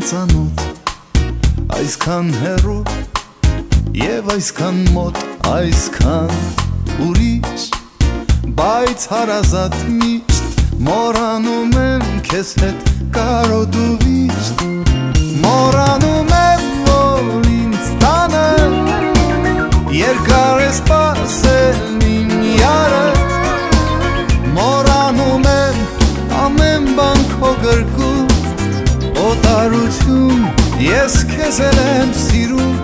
ծանոթ, այսքան հեռու և այսքան մոտ, այսքան ուրիշ, բայց հարազատ միշտ մոռանում եմ քեզ հետ կարոտու վիշտ, մոռանում եմ, որ ինձ տանը երկար է սպասել իմ յարը, մոռանում եմ ամեն բան քո գրկում, օտարություն, ես քեզ էլ եմ սիրում,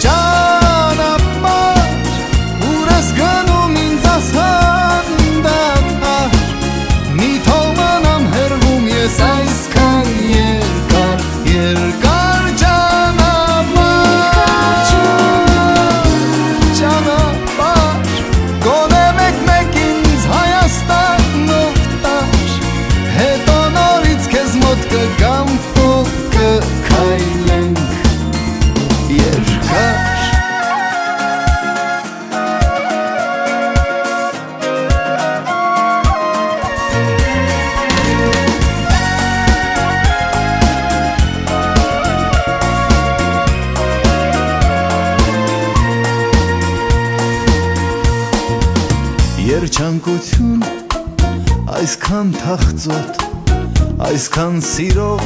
ճանապարհ, ուր ես գնում ինձ ասանդատար, մի թող մնամ հեռվում ես այսքան երկար, երկար ճանապարհ, գոնե մեկ ինձ Հայաստանով տար, հետո նորից քեզ մոտ կգամ, փող կքայլենք երկար. Երջանկություն, այսքան թախծոտ, այսքան սիրող,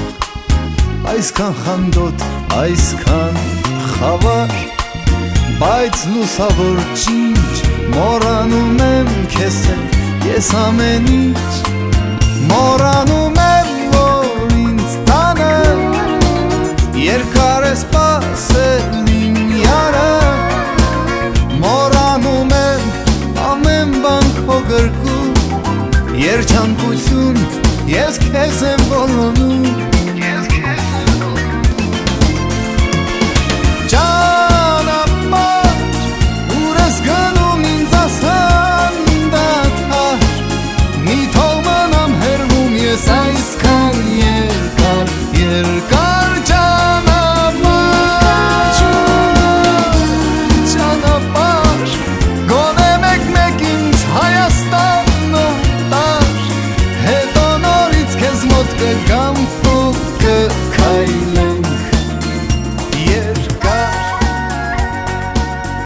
այսքան խանդոտ, այսքան խավար, բայց լուսավոր ջինջ, մոռանում եմ քեզ հետ, ես ամեն ինչ, մոռանում եմ, որ ինձ տանը երկար է սպասել